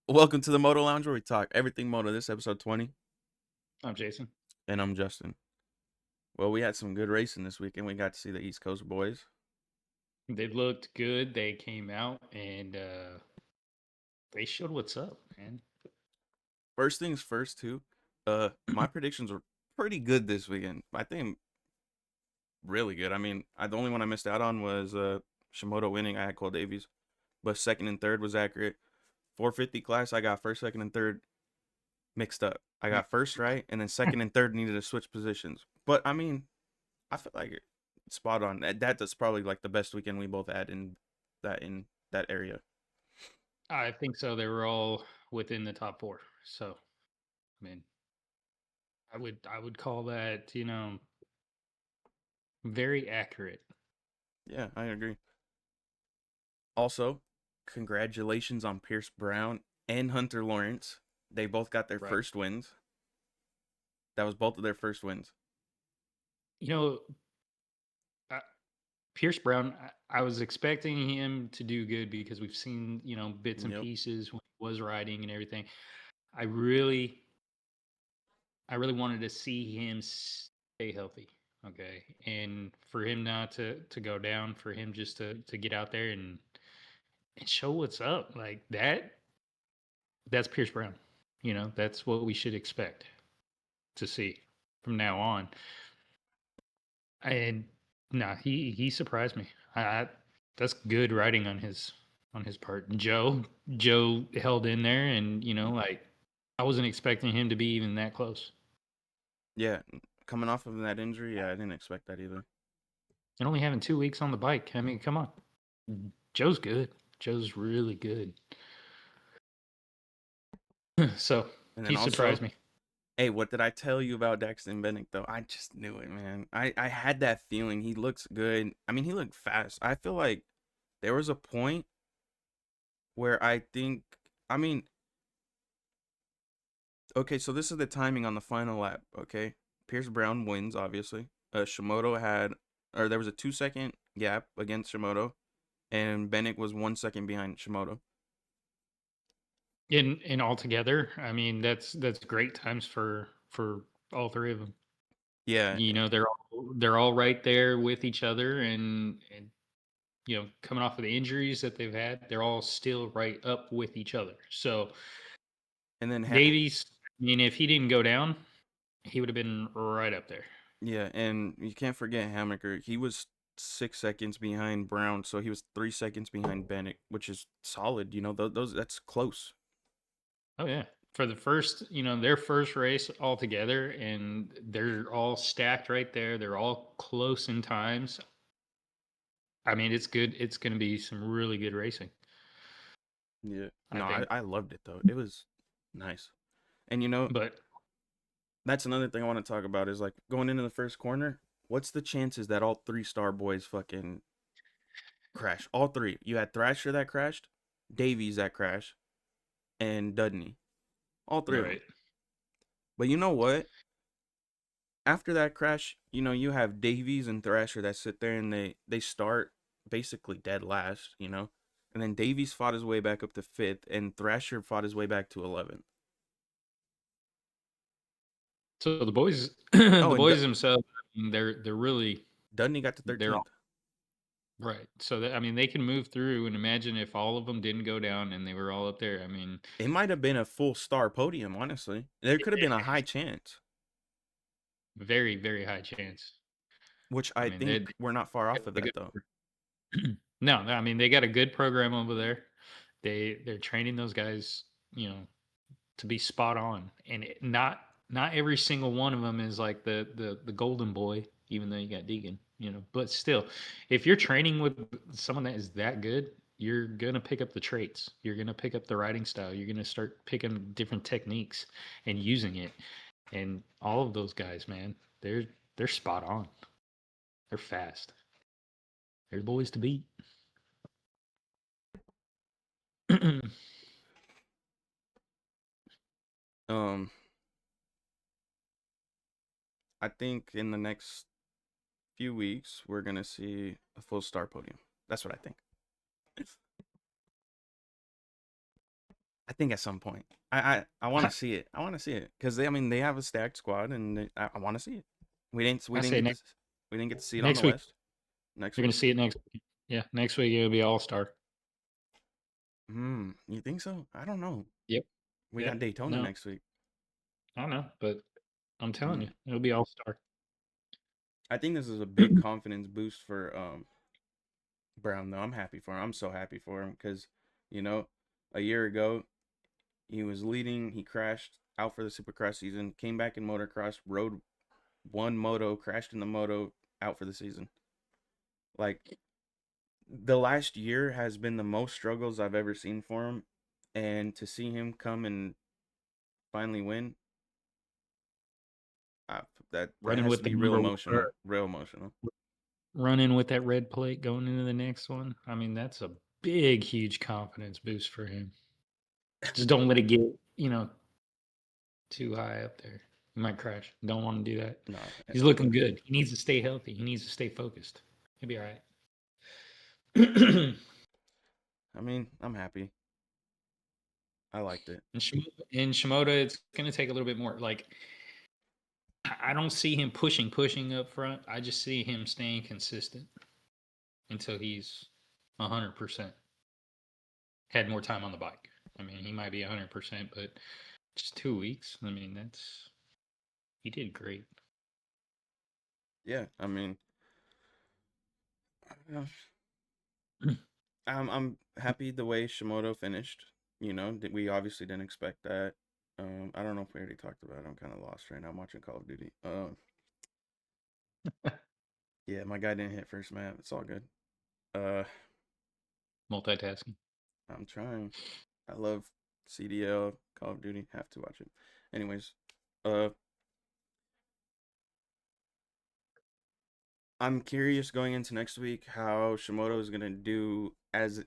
Welcome to the Moto Lounge where we talk everything Moto. This is episode 20, I'm Jason. and I'm Justin. Well, we had some good racing this weekend. We got to see the East Coast boys. They looked good. They came out and they showed what's up, man. First things first, too. My predictions were pretty good this weekend. I think really good. The only one I missed out on was Shimoda winning. I had Cole Davies, but second and third was accurate. 450 class, I got first, second, and third mixed up. I got first right, and then second and third needed to switch positions. But I feel like it's spot on. That's probably like the best weekend we both had in that area. I think so. They were all within the top four. So, I mean, I would call that, very accurate. Yeah, I agree. Also, congratulations on Pierce Brown and Hunter Lawrence. They both got their Right. first wins. That was both of their first wins. You know, uh, Pierce Brown, I was expecting him to do good because we've seen, bits and Yep. pieces when he was riding and everything. I really I really wanted to see him stay healthy. Okay. And for him not to go down, for him just to get out there and show what's up. Like that's Pierce Brown. That's what we should expect to see from now on. And nah, he surprised me. That's good writing on his part. Joe held in there and like I wasn't expecting him to be even that close. Yeah, coming off of that injury, yeah, I didn't expect that either. And only having 2 weeks on the bike. I mean, come on. Joe's good. Joe's really good. So And then he surprised also, me. hey, what did I tell you about Daxton Bennett though? I just knew it, man. I had that feeling. He looks good. He looked fast. I feel like there was a point where I mean, okay, so this is the timing on the final lap, okay? Pierce Brown wins, obviously. Shimoto there was a 2 second gap against Shimoto, and Bennett was 1 second behind Shimoto. In altogether, I mean, that's great times for all three of them. Yeah, They're all right there with each other, and coming off of the injuries that they've had, they're all still right up with each other. So and then Davies, I mean, if he didn't go down, he would have been right up there. yeah, and you can't forget Hammaker. He was 6 seconds behind Brown, so he was 3 seconds behind Bennett, which is solid. Those that's close. Oh yeah. For the first, their first race all together and they're all stacked right there. They're all close in times. I mean, it's good. It's going to be some really good racing, Yeah. I No, I, think. I loved it though. It was nice. And But that's another thing I want to talk about is like going into the first corner, what's the chances that all three star boys fucking crash? All three. You had Thrasher that crashed, Davies that crashed, and Dudney. All three of them. right. But you know what? After that crash, you have Davies and Thrasher that sit there and they start basically dead last, And then Davies fought his way back up to fifth, and Thrasher fought his way back to 11th. So the boys Oh, the and boys themselves, I mean, they're really Dudney got to they're 13th. all right. So that, I mean, they can move through and imagine if all of them didn't go down and they were all up there. I mean, It might have been a full star podium, honestly. There could have been a high chance, very very high chance. which I I mean, they think we're not far off of they that, got though. a good No, I mean, they got a good program over there. They're training those guys, to be spot on, and not every single one of them is like the golden boy, even though you got Deegan, But still, if you're training with someone that is that good, you're gonna pick up the traits. You're gonna pick up the riding style. You're gonna start picking different techniques and using it. And all of those guys, man, they're spot on. They're fast. They're the boys to beat. Um, I think in the next few weeks we're gonna see a full star podium. That's what I think. I think at some point. I want to see it. I want to see it because I mean they have a stacked squad and I want to see it. We I didn't say get to we didn't get to see it on the next week. West. Next You're gonna week. see it next week. Yeah, next week it'll be All Star. You think so? I don't know. Yep. We Yeah. got Daytona No, next week. I don't know, but I'm telling Hmm. you, it'll be All Star. I think this is a big confidence boost for Brown though. I'm happy for him. I'm so happy for him because you know a year ago he was leading. He crashed out for the supercross season. Came back in motocross. Rode one moto. Crashed in the moto. Out for the season. Like the last year has been the most struggles I've ever seen for him, and to see him come and finally win, uh, that Running has with to the be real number one, emotional, or real emotional. running with that red plate going into the next one. I mean, that's a big, huge confidence boost for him. Just don't let it get, you know, too high up there. He might crash. Don't want to do that. No, He's looking no. good. He needs to stay healthy. He needs to stay focused. He'll be all right. I mean, I'm happy. I liked it. In Shimoda, it's going to take a little bit more. Like, I don't see him pushing up front. I just see him staying consistent until he's 100%. Had more time on the bike. I mean, he might be 100%, but just 2 weeks. I mean, he did great. Yeah, I mean, uh, I'm happy the way Shimoto finished. You know, we obviously didn't expect that. I don't know if we already talked about it. I'm kind of lost right now. I'm watching Call of Duty. Yeah, my guy didn't hit first map. It's all good. Uh, Multitasking. I'm trying. I love CDL, Call of Duty. Have to watch it. Anyways, uh, I'm curious going into next week how Shimoto is gonna do. As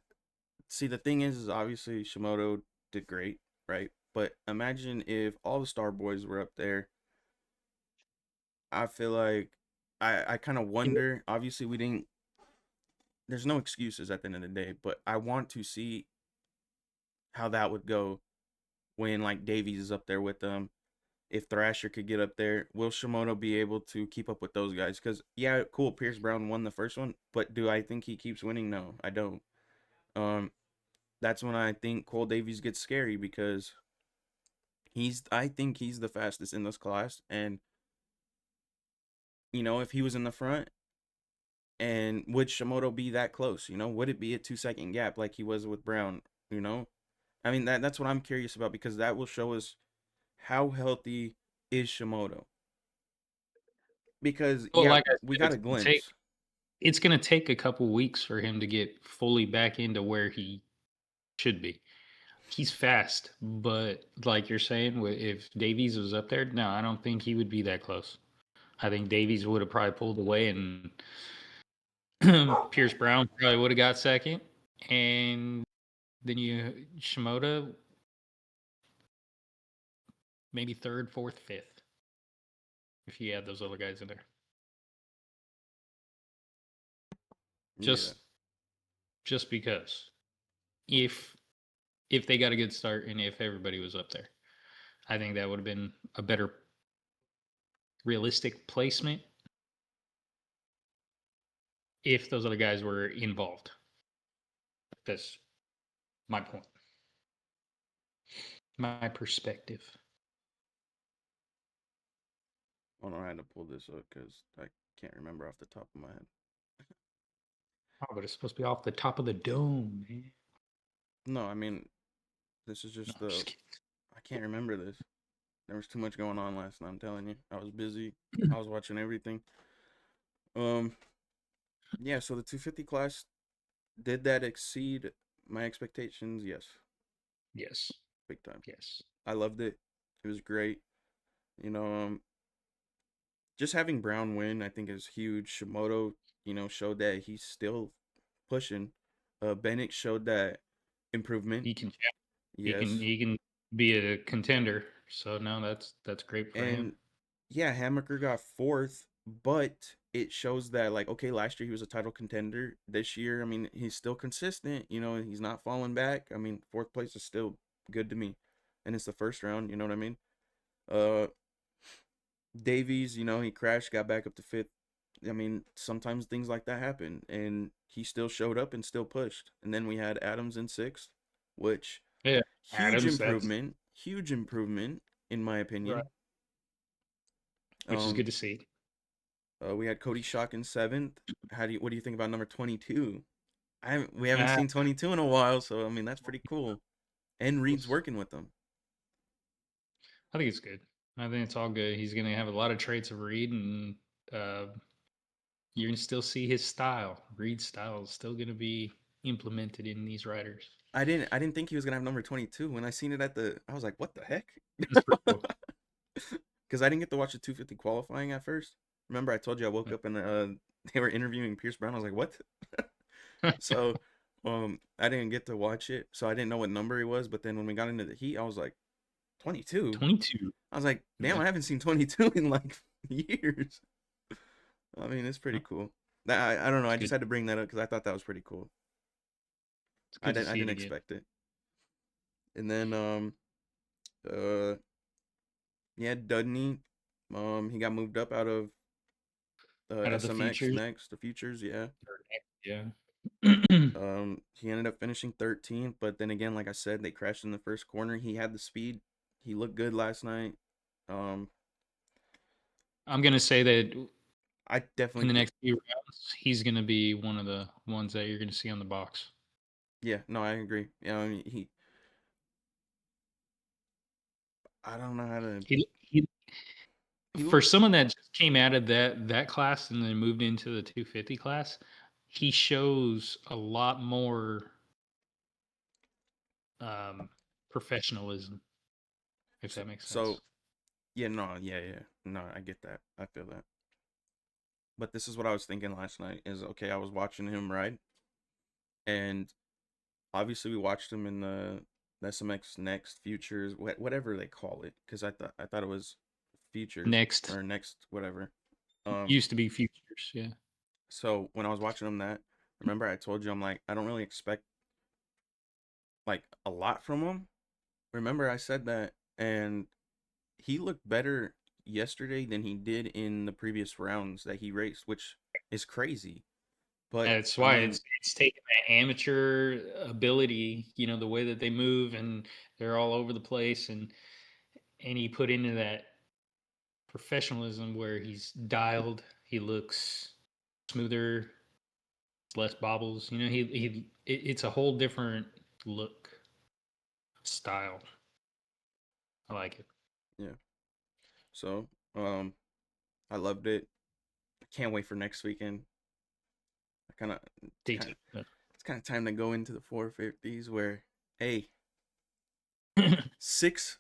see, the thing is obviously Shimoto did great, right? But imagine if all the Star Boys were up there. I feel like I kind of wonder. Obviously, we didn't. There's no excuses at the end of the day, but I want to see how that would go when like Davies is up there with them. If Thrasher could get up there, will Shimono be able to keep up with those guys? Because yeah, cool, Pierce Brown won the first one, but do I think he keeps winning? No, I don't. Um, that's when I think Cole Davies gets scary because I think he's the fastest in this class, and if he was in the front, and would Shimoto be that close? Would it be a 2 second gap like he was with Brown? You know, I mean that's what I'm curious about because that will show us how healthy is Shimoto. Because Well, yeah, like I we said, got a glimpse. it's gonna take a couple weeks for him to get fully back into where he should be. He's fast, but like you're saying, if Davies was up there, no, I don't think he would be that close. I think Davies would have probably pulled away, and Pierce Brown probably would have got second, and then you Shimoda maybe third, fourth, fifth if you add those other guys in there. Yeah. Just just because if if they got a good start and if everybody was up there, I think that would have been a better realistic placement if those other guys were involved. That's my point, my perspective. Hold on, I had to pull this up because I can't remember off the top of my head. Oh, but it's supposed to be off the top of the dome, man. No, I mean this is No, just I'm the. just I can't remember this. There was too much going on last night. I'm telling you, I was busy. kidding. I was watching everything. Um, yeah. So the 250 class, did that exceed my expectations? Yes, Yes, big time. yes. I loved it. It was great. You know, just having Brown win, I think is huge. Shimoto, showed that he's still pushing. Bennett showed that improvement. He can Yes, he can be a contender. So no, that's great for him. and yeah, Hammaker got fourth, but it shows that like okay, last year he was a title contender. This year, I mean, he's still consistent. He's not falling back. I mean, fourth place is still good to me. And it's the first round, you know what I mean? Uh, Davies, he crashed, got back up to fifth. I mean, sometimes things like that happen, and he still showed up and still pushed. And then we had Adams in sixth, which Yeah, Adams. That's huge improvement in my right, opinion. which is Um, good to see. we had Cody Shock in seventh. What do you think about number 22? We haven't Uh, seen 22 in a while, so I mean that's pretty cool. And we'll Reed's working with them. I think it's good. I think it's all good. He's going to have a lot of traits of Reed, and uh, you're going to still see his style. Reed's style is still going to be implemented in these riders. I didn't think he was gonna have number 22 when I seen it I was like, what the heck? That's pretty cool. Because I didn't get to watch the 250 qualifying at first. Remember, I told you I woke up and they were interviewing Pierce Brown. I was like, what? So, I didn't get to watch it, so I didn't know what number he was. But then when we got into the heat, I was like, 22. 22. I was like, damn, Yeah. I haven't seen 22 in like years. I mean, it's pretty Well, cool. I don't know. it's I just good. had to bring that up because I thought that was pretty cool. It's I good to didn't I see it didn't again. expect it. And then uh yeah, Dudney, he got moved up out of Out of the SMX features. next, the futures, yeah. Yeah. He ended up finishing 13th, but then again, like I said, they crashed in the first corner. He had the speed. He looked good last night. Um, I'm going to say that I in definitely the think, next few rounds, he's going to be one of the ones that you're going to see on the box. yeah, no, I agree. Yeah, I mean, I don't know how to. He He for looked someone that just came out of that class and then moved into the 250 class, he shows a lot more um, professionalism, if so, that makes sense. so yeah, no, yeah, no, I get that. I feel that. But this is what I was thinking last night. Is okay. I was watching him ride, and obviously we watched him in the SMX Next Futures, whatever they call it, because I thought it was Futures Next or Next whatever. Um, used to be futures, yeah. so when I was watching him remember I told you I'm like I don't really expect like a lot from him. Remember I said that, and he looked better yesterday than he did in the previous rounds that he raced, which is crazy. But That's I why mean, it's taken that amateur ability, the way that they move and they're all over the place, and he put into that professionalism where he's dialed, he looks smoother, less bobbles. It's a whole different look, style. I like it. yeah. So I loved it. I can't wait for next weekend. I kind of it's Day kind two. of it's kind of time to go into the 450s where hey, six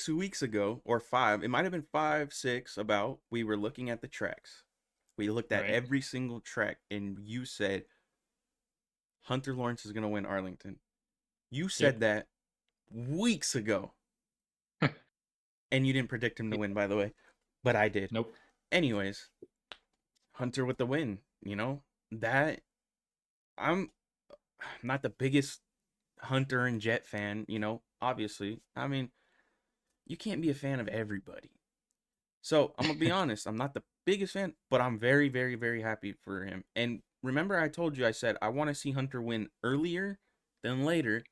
weeks ago or five, it might have been 5 6 about we were looking at the tracks. We looked at Right. every single track and you said Hunter Lawrence is going to win Arlington. You said Yep. that weeks ago, and you didn't predict him to Yeah. win, by the way, but I did. Nope. Anyways, Hunter with the win. That I'm not the biggest Hunter and Jet fan. Obviously. I mean, you can't be a fan of everybody. So I'm gonna be honest. I'm not the biggest fan, but I'm very, very, very happy for him. And remember, I told you I said I want to see Hunter win earlier than later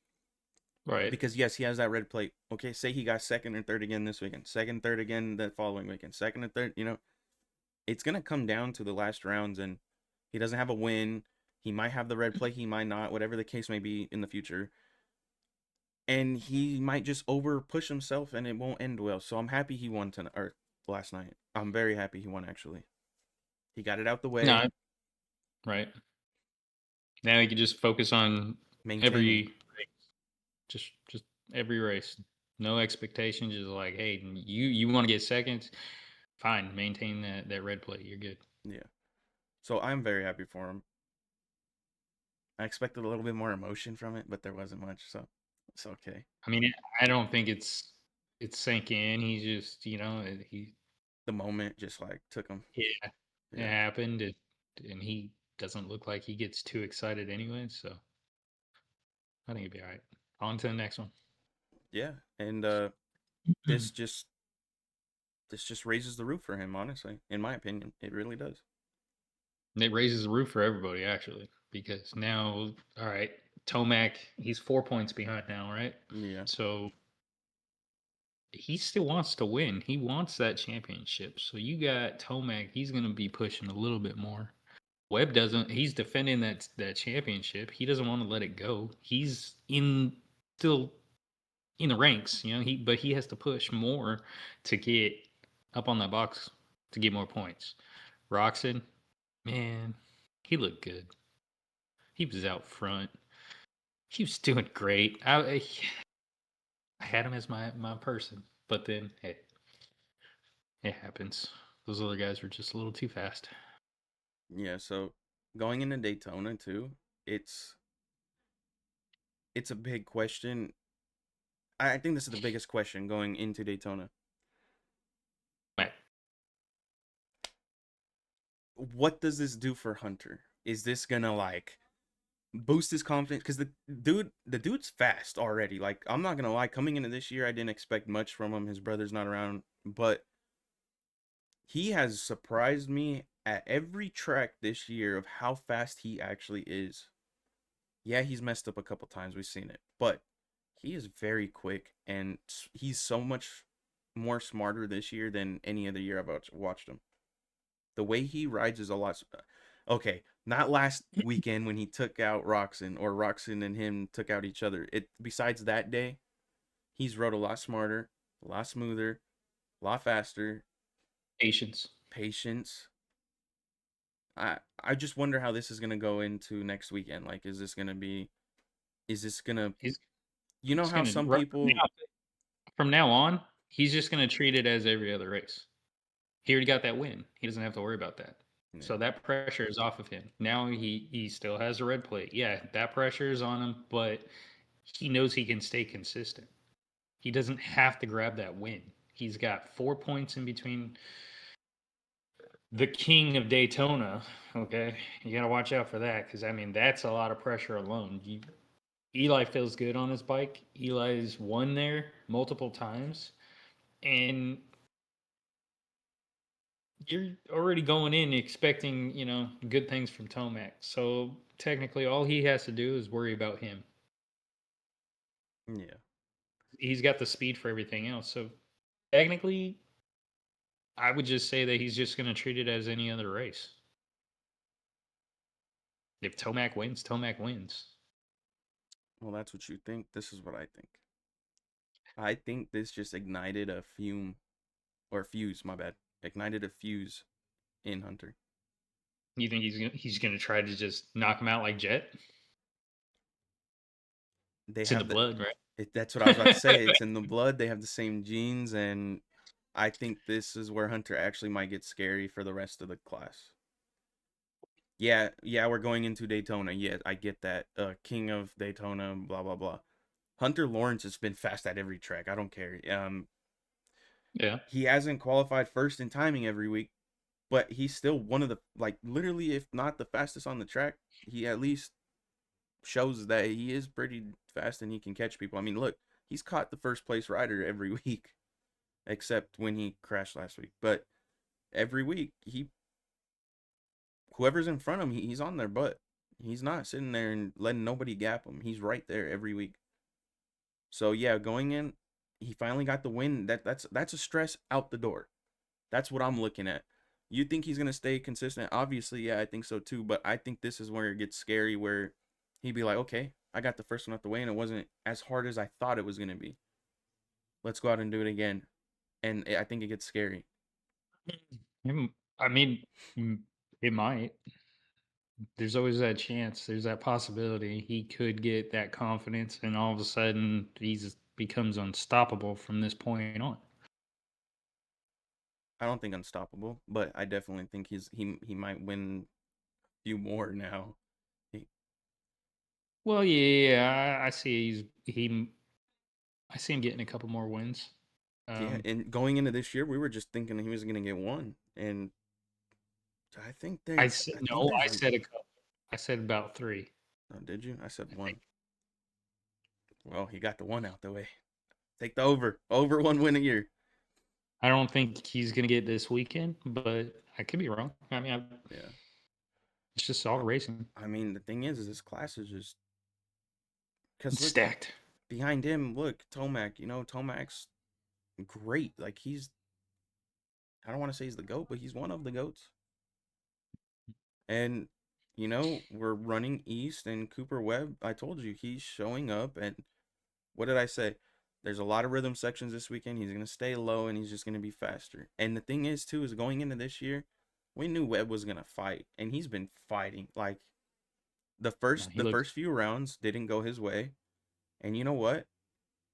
Right. because yes, he has that red plate. Okay, say he got second or third again this weekend, second, third again the following weekend, second and third. It's gonna come down to the last rounds, and he doesn't have a win. He might have the red plate, he might not, whatever the case may be in the future. And he might just over push himself, and it won't end well. So I'm happy he won tonight or last night. I'm very happy he won actually. He got it out the way, No. Right. Now you can just focus on maintaining. every just every race. No expectations. Just like, hey, you want to get seconds? Fine. Maintain that red plate. You're good. Yeah. So I'm very happy for him. I expected a little bit more emotion from it, but there wasn't much, so it's okay. I mean, I don't think it's sank in. He's just, he The moment just like took him. yeah, it Yeah. happened, and he doesn't look like he gets too excited anyway. So I think he'll be all right. On to the next one. Yeah, and this just this just raises the roof for him. Honestly, in my opinion, it really does. It raises the roof for everybody actually, because now, all right, Tomac, he's 4 points behind now, right? Yeah, So he still wants to win. He wants that championship. So you got Tomac, he's going to be pushing a little bit more. Webb doesn't. He's defending that championship. He doesn't want to let it go. He's in still in the ranks, but he has to push more to get up on that box to get more points. Roxon, man, he looked good. He was out front. He was doing great. I had him as my person, but then hey, it happens. Those other guys were just a little too fast. yeah. So going into Daytona too, it's it's a big question. I think this is the biggest question going into Daytona. Right. What does this do for Hunter? Is this gonna like boost his confidence? Because the dude's fast already. Like I'm not gonna lie, coming into this year, I didn't expect much from him. His brother's not around, but he has surprised me at every track this year of how fast he actually is. Yeah, he's messed up a couple times. We've seen it, but he is very quick, and he's so much more smarter this year than any other year I've watched him. The way he rides is a lot. Okay, not last weekend when he took out Roxon or Roxon and him took out each other. It besides that day, he's rode a lot smarter, a lot smoother, a lot faster, Patience. patience. I just wonder how this is gonna go into next weekend. Like, is this gonna He's you know just how gonna some people from now on, he's just gonna treat it as every other race. He already got that win. He doesn't have to worry about that. So yeah, that pressure is off of him. Now he still has a red plate. Yeah, that pressure is on him, but he knows he can stay consistent. He doesn't have to grab that win. He's got 4 points in between the king of Daytona. Okay, you got to watch out for that because I mean that's a lot of pressure alone. Eli feels good on his bike. Eli's won there multiple times, and you're already going in expecting good things from Tomac. So technically, all he has to do is worry about him. yeah. He's got the speed for everything else. So technically, I would just say that he's just going to treat it as any other race. If Tomac wins, Tomac wins. Well, that's what you think. This is what I think. I think this just ignited a fume or fuse. My bad. Ignited a fuse in Hunter. You think he's gonna try to just knock him out like Jet? They It's in the have the. blood, That's what I was about to right? say. It's in the blood. They have the same genes, and I think this is where Hunter actually might get scary for the rest of the class. Yeah, yeah, we're going into Daytona. Yeah, I get that. King of Daytona, blah blah blah. Hunter Lawrence has been fast at every track. I don't care. Yeah. He hasn't qualified first in timing every week, but he's still one of the like literally, if not the fastest on the track. He at least shows that he is pretty fast and he can catch people. I mean, look, he's caught the first place rider every week, except when he crashed last week. But every week, whoever's in front of him, he's on their butt. He's not sitting there and letting nobody gap him. He's right there every week. So yeah, going in, he finally got the win. That's a stress out the door. That's what I'm looking at. You think he's gonna stay consistent? Obviously, yeah, I think so too. But I think this is where it gets scary, where he'd be like, okay, I got the first one out the way, and it wasn't as hard as I thought it was gonna be. Let's go out and do it again. And I think it gets scary. I mean, it might. There's always that chance. There's that possibility he could get that confidence, and all of a sudden he's becomes unstoppable from this point on. I don't think unstoppable, but I definitely think he might win a few more now. He, Well, yeah, I see. I see him getting a couple more wins. yeah, Um, and going into this year, we were just thinking he was gonna get one, and I think no, there's I said a couple. I said about three. oh, did you? I said I one. think. Well, he got the one out the way. Take the over. Over 1 win a year. I don't think he's gonna get this weekend, but I could be wrong. I mean, Yeah. it's just all I, racing. I mean, the thing is this class is just because It's look stacked. behind him. Look, Tomac. Tomac's great. Like he's I don't want to say he's the goat, but he's one of the goats. And we're running east, and Cooper Webb. I told you he's showing up. And what did I say? There's a lot of rhythm sections this weekend. He's gonna stay low, and he's just gonna be faster. And the thing is, too, is going into this year, we knew Webb was gonna fight, and he's been fighting. Like the No, first he the looks. first few rounds didn't go his way, and you know what?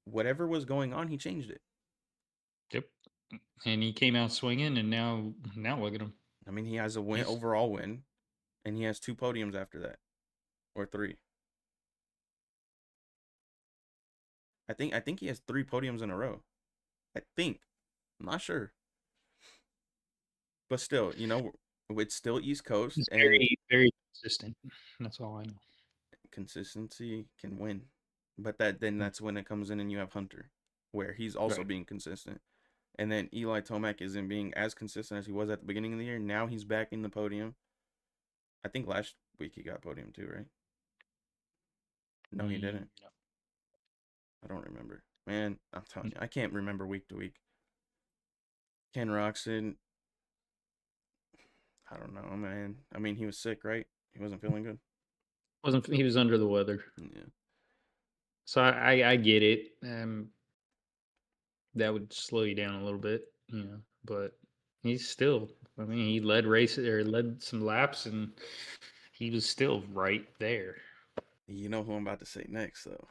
Whatever was going on, he changed it. Yep. And he came out swinging, and now look at him. I mean, he has a win He's overall win, and he has two podiums after that, or three. I think he has three podiums in a row. I think. I'm not sure. But still, it's still East Coast, he's and very consistent. That's all I know. consistency can win. But that's when it comes in and you have Hunter, where he's also Right. being consistent. And then Eli Tomac isn't being as consistent as he was at the beginning of the year. Now he's back in the podium. I think last week he got podium too, right? No, he didn't. No. I don't remember. Man, I'm telling you, I can't remember week to week. Ken Roxon, I don't know, man. I mean, he was sick, right? He wasn't feeling good. Wasn't he was under the weather? Yeah. So I get it. That would slow you down a little bit, but he's still. I mean, he led races or led some laps, and he was still right there. You know who I'm about to say next, though.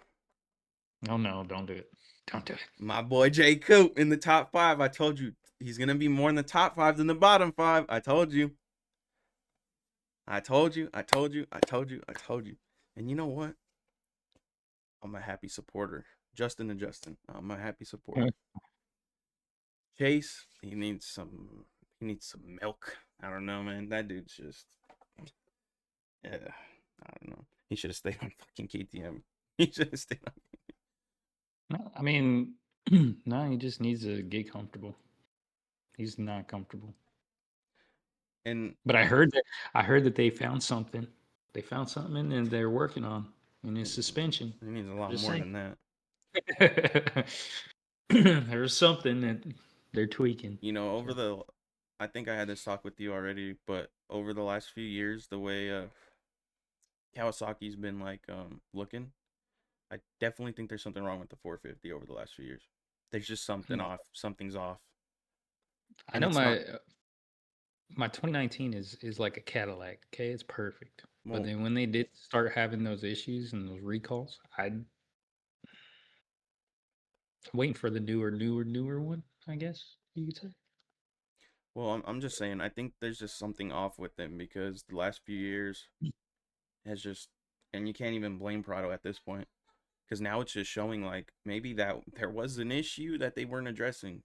Oh no, don't do it. Don't do it. My boy Jay Coop in the top five. I told you he's gonna be more in the top five than the bottom five. I told you. I told you. I told you. I told you. I told you. And you know what? I'm a happy supporter. Justin and Justin. I'm a happy supporter. Chase, he needs some milk. I don't know, man. That dude's just yeah. I don't know. He should have stayed on fucking KTM. He should have stayed on. No, I mean, no, he just needs to get comfortable. He's not comfortable. And But I heard that they found something. They found something and they're working on in his suspension. he needs a lot Just more saying. than that. There's something that they're tweaking. Over So the, I think I had this talk with you already, but over the last few years, the way Kawasaki's been like looking, I definitely think there's something wrong with the 450 over the last few years. There's just something no, off. Something's off, I and know it's not. my 2019 is like a Cadillac. Okay, it's perfect. But Well, then when they did start having those issues and those recalls, I'm waiting for the newer one. I guess you could say. I'm just saying. I think there's just something off with them because the last few years has just, and you can't even blame Prado at this point because now it's just showing like maybe that there was an issue that they weren't addressing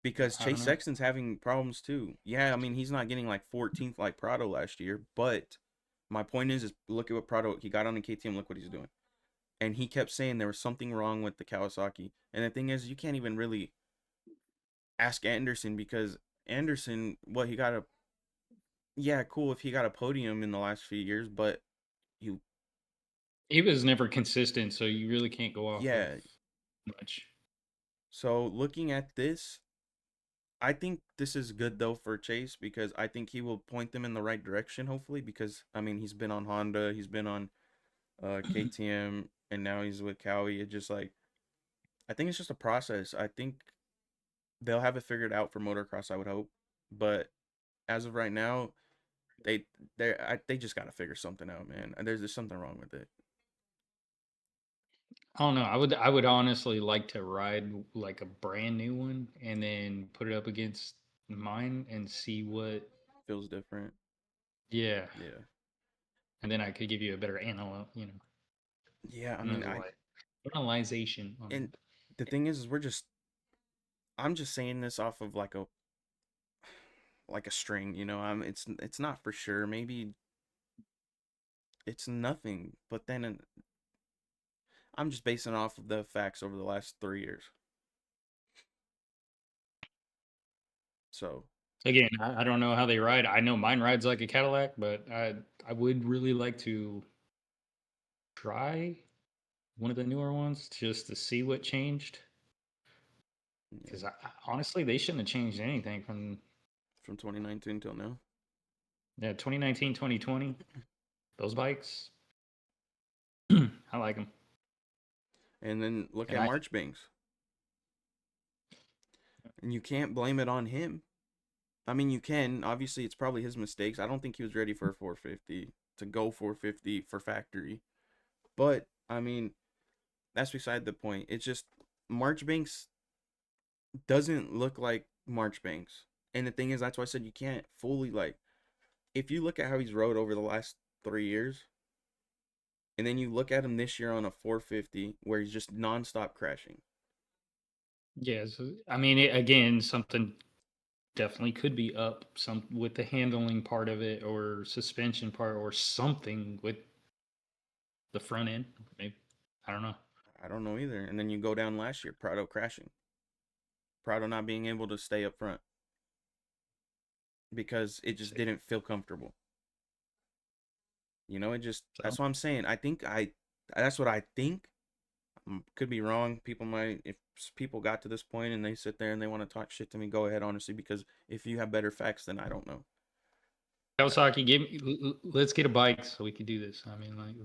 because I don't Chase know. Sexton's having problems too. Yeah, I mean he's not getting like 14th like Prado last year, but my point is look at what Prado he got on the KTM. Look what he's doing, and he kept saying there was something wrong with the Kawasaki. And the thing is, you can't even really ask Anderson because Anderson, what he got a yeah, cool if he got a podium in the last few years, but you He was never consistent, so you really can't go off of yeah. much. So looking at this, I think this is good though for Chase because I think he will point them in the right direction, hopefully. Because I mean, he's been on Honda, he's been on KTM, and now he's with Cowie. It just like I think it's just a process. I think they'll have it figured out for motocross. I would hope, but as of right now, they just gotta figure something out, man. There's just something wrong with it. I don't know. I would honestly like to ride like a brand new one and then put it up against mine and see what. Feels different. Yeah, Yeah, and then I could give you a better yeah. I mean, analyze analyzation on and it. the thing is we're just I'm just saying this off of like a string, it's not for sure. Maybe it's nothing, but then I'm just basing it off of the facts over the last 3 years. So Again, I don't know how they ride. I know mine rides like a Cadillac, but I would really like to try one of the newer ones just to see what changed. yeah, Because honestly, they shouldn't have changed anything from from 2019 till now. 2019, 2020. Those bikes, I like them. And then look And at I, Marchbanks, and you can't blame it on him. I mean, you can. Obviously, it's probably his mistakes. I don't think he was ready for a 450 to go 450 for factory. But I mean, that's beside the point. It's just Marchbanks doesn't look like Marchbanks. And the thing is, that's why I said you can't fully like. If you look at how he's rode over the last 3 years, and then you look at him this year on a 450 where he's just nonstop crashing. yeah, so, I mean, again, something definitely could be up some with the handling part of it or suspension part or something with the front end. Maybe I don't know. I don't know either. And then you go down last year, Prado crashing, Prado not being able to stay up front because it just See. didn't feel comfortable. It just So that's what I'm saying. That's what I think. Could be wrong. People might if people got to this point and they sit there and they want to talk shit to me, go ahead, honestly, because if you have better facts, then I don't know. Kawasaki, let's get a bike so we can do this. I mean, like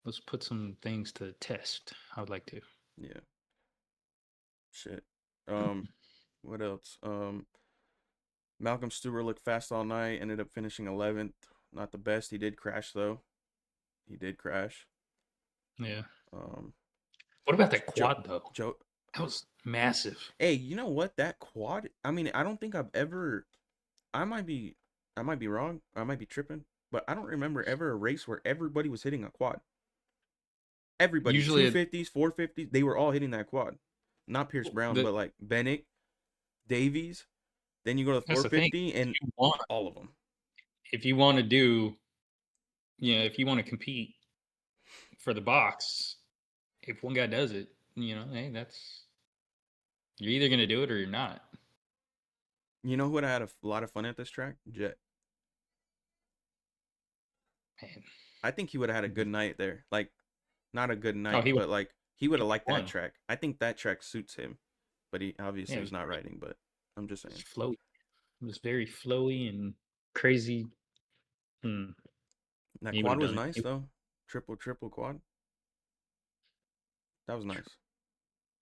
let's put some things to the test. I would like to. Yeah, shit. What else? Malcolm Stewart looked fast all night. Ended up finishing 11th. Not the best. He did crash though. He did crash. Yeah. Um, What about that Joe, quad though? Joe. That was massive. Hey, you know what? That quad. I mean, I don't think I've ever. I might be. I might be wrong. I might be tripping. But I don't remember ever a race where everybody was hitting a quad. Everybody, Usually, 250s, 450s, they were all hitting that quad. Not Pierce Brown, the but like Bennett, Davies. Then you go to the that's the thing. 450 If and you want, all of them. if you want to do, if you want to compete for the box, if one guy does it, hey, that's you're either gonna do it or you're not. You know who would have had a lot of fun at this track? Jet. Man, I think he would have had a good night there. Like, not a good oh, night, but like he would he have liked that won. track. I think that track suits him, but he obviously Yeah, was not riding. But I'm just it's saying flowy. It was very flowy and crazy. Hmm. that He would quad have was done it. nice though. Triple quad. That was nice.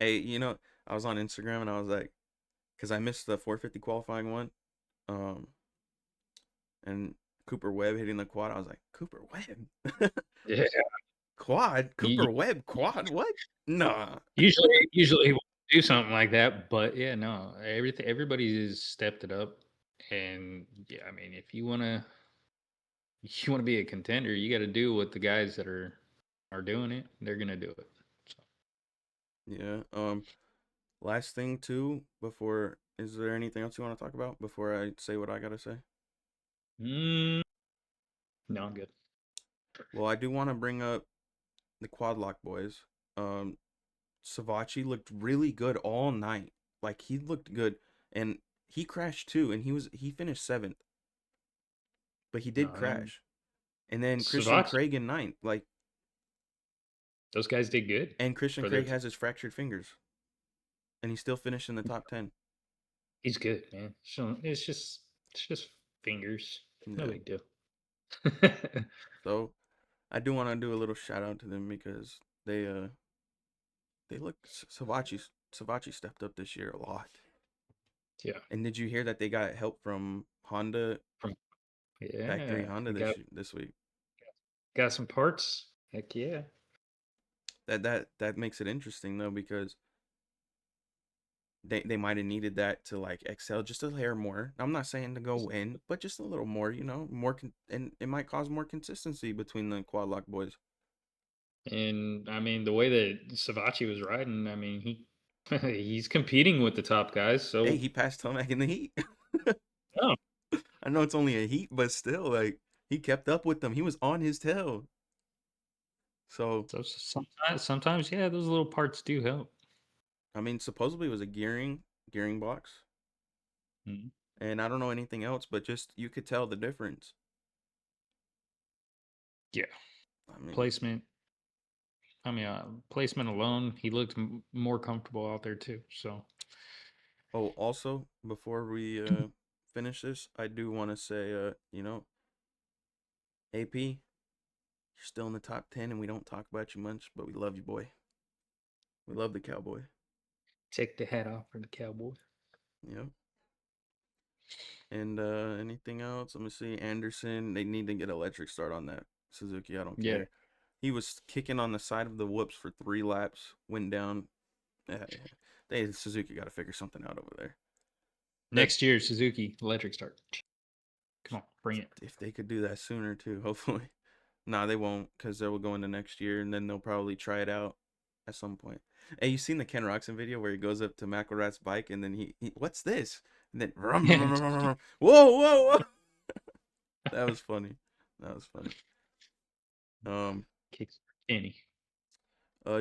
Hey, I was on Instagram and I was like, because I missed the 450 qualifying one, um, and Cooper Webb hitting the quad. I was like, Cooper Webb, Yeah. quad, You, Cooper Webb quad. What? Nah. usually we'll do something like that, but yeah, no, everybody's stepped it up, and yeah, I mean, if you wanna be a contender, you got to do what the guys that are doing it. They're gonna do it. So, Yeah. Last thing too, before is there anything else you want to talk about before I say what I gotta say? mm, no, I'm good. Well, I do want to bring up the quad lock boys. Um, Savachi looked really good all night. Like he looked good, and he crashed too, and he finished seventh, but he No, did and crash. And then Christian Savatgy, Craig in ninth, like, those guys did good and Christian for their. Craig has his fractured fingers, and he still finished in the top 10. He's good, man. So it's just fingers. No Yeah. big deal. So I do want to do a little shout out to them because they look Savachi stepped up this year a lot. Yeah. And did you hear that they got help from Honda From factory yeah, Honda we this week? got some parts. Heck yeah. That makes it interesting though because they might have needed that to like excel just a hair more. I'm not saying to go win, but just a little more, and it might cause more consistency between the quad lock boys. And I mean, the way that Savachi was riding, I mean, he's competing with the top guys. Hey, So, he passed Tomac in the heat. oh, I know it's only a heat, but still, like he kept up with them. He was on his tail. So, So sometimes, yeah, those little parts do help. I mean, supposedly it was a gearing box, Mhm. and I don't know anything else, but just you could tell the difference. Yeah, I mean, placement. I mean, placement alone, he looked more comfortable out there too. So oh, also before we finish this, I do want to say, AP, you're still in the top 10, and we don't talk about you much, but we love you, boy. We love the cowboy. take the hat off for the cowboy. Yep. And anything else? Let me see. Anderson, they need to get electric start on that. Suzuki, I don't Yeah, care. He was kicking on the side of the whoops for 3 laps, went down. Yeah. They Suzuki got to figure something out over there. That next year Suzuki electric start. Come on, bring it. if they could do that sooner too, hopefully. Nah, they won't because they will go into next year and then they'll probably try it out at some point. Hey, you seen the Ken Roxon video where he goes up to McElrath's bike and then he what's this? And then rum, rum, rum, rum, rum, rum. Whoa, whoa, whoa. That was funny. That was funny. Um, Kicks Kenny.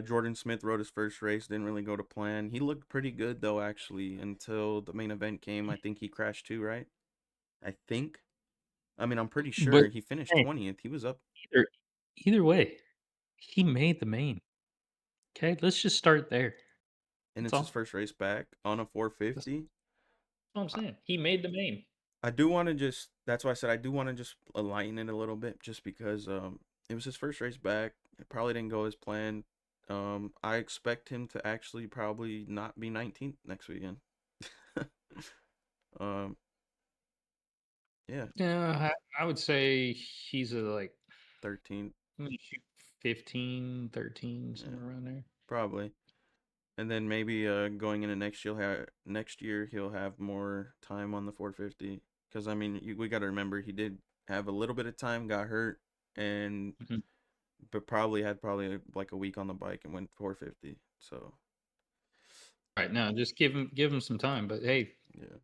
Jordan Smith rode his first race, didn't really go to plan. He looked pretty good though, actually, until the main event came. I think he crashed too, right? I think. I mean, I'm pretty sure But he finished hey, 20th. He was up, either either way, he made the main. Okay, let's just start there. and That's it's his all. first race back on a That's 450. what I'm I, saying. He made the main. I do want to just. That's why I said I do want to just align it a little bit, just because it was his first race back. It probably didn't go as planned. I expect him to actually probably not be 19th next weekend. um, yeah, Yeah, I would say he's a like 13th. shoot 15, 13, Yeah, somewhere around there. probably. And then maybe going into next year he'll have more time on the 450 because I mean we got to remember he did have a little bit of time, got hurt, and Mhm. but probably had probably like a week on the bike and went 450. So Right now, just give him some time. But hey, yeah,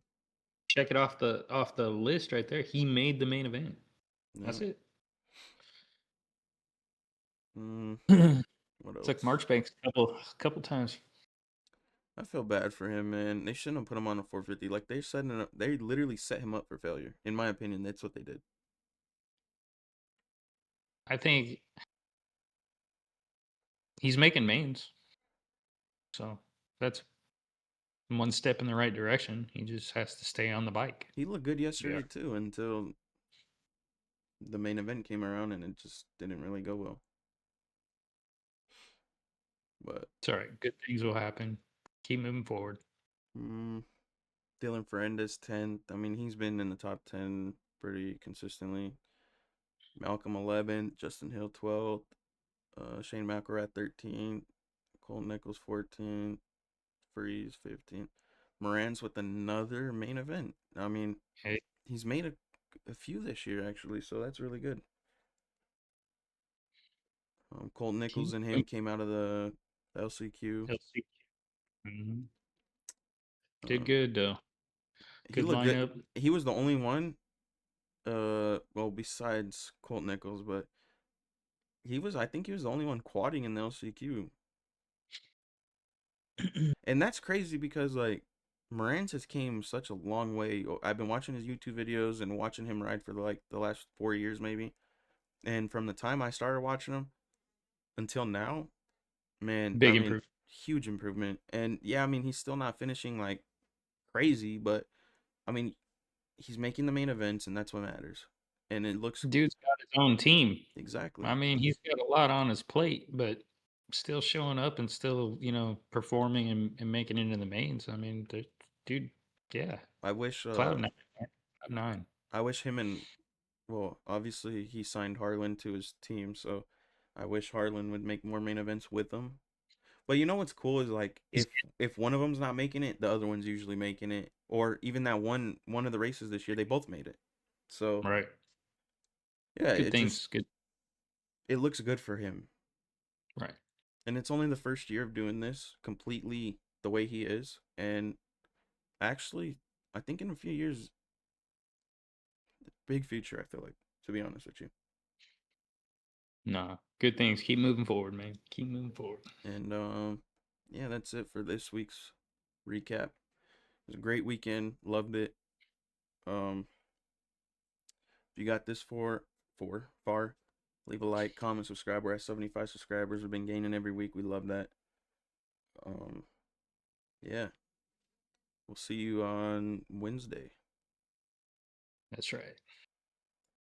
check it off the list right there. He made the main event. yeah. That's it. Mm, what Took else? Marchbanks a couple times. I feel bad for him, man. They shouldn't have put him on a 450. Like they set him up, they literally set him up for failure. In my opinion, that's what they did. I think he's making mains, so that's one step in the right direction. He just has to stay on the bike. He looked good Yeah, yesterday too until the main event came around and it just didn't really go well. But it's all right. Good things will happen. Keep moving forward. mm, Dylan Ferendez 10th. I mean, he's been in the top 10 pretty consistently. Malcolm 11th, Justin Hill 12th, Shane McElrath 13th, Cole Nichols 14th, Freeze 15th. Moran's with another main event. I mean, Hey, he's made a few this year actually, so that's really good. Colt Nichols keep and him moving. came out of the LCQ. He'll see. Mhm. Did Um, good though. he Good looked good. lineup. He was the only one. Well, besides Colt Nichols, but he was. I think he was the only one quadding in the LCQ, and that's crazy because like Moran's has came such a long way. I've been watching his YouTube videos and watching him ride for the last 4 years maybe, and from the time I started watching him until now, man, I Big mean, improvement. huge improvement. And yeah, I mean, he's still not finishing like crazy, but I mean, he's making the main events, and that's what matters. And it looks Dude's got his own team. exactly. I mean, he's got a lot on his plate, but still showing up and still, performing and making it in the mains. I mean, dude, yeah, I wish. cloud nine, man. Cloud nine. I wish him and well, obviously he signed Harlan to his team, so I wish Harlan would make more main events with him. But you know what's cool is like He's if one of them's not making it, the other one's usually making it. Or even that one of the races this year, they both made it. So right. yeah, Good things. Good. it looks good for him. Right. And it's only the first year of doing this completely the way he is. And actually, I think in a few years, big future. I feel like, to be honest with you. Nah, good things. Keep moving forward, man. Keep moving forward. And yeah, that's it for this week's recap. It was a great weekend. Loved it. Um, if you got this far, leave a like, comment, subscribe. We're at 75 subscribers. We've been gaining every week. We love that. Um, yeah, we'll see you on Wednesday. That's right.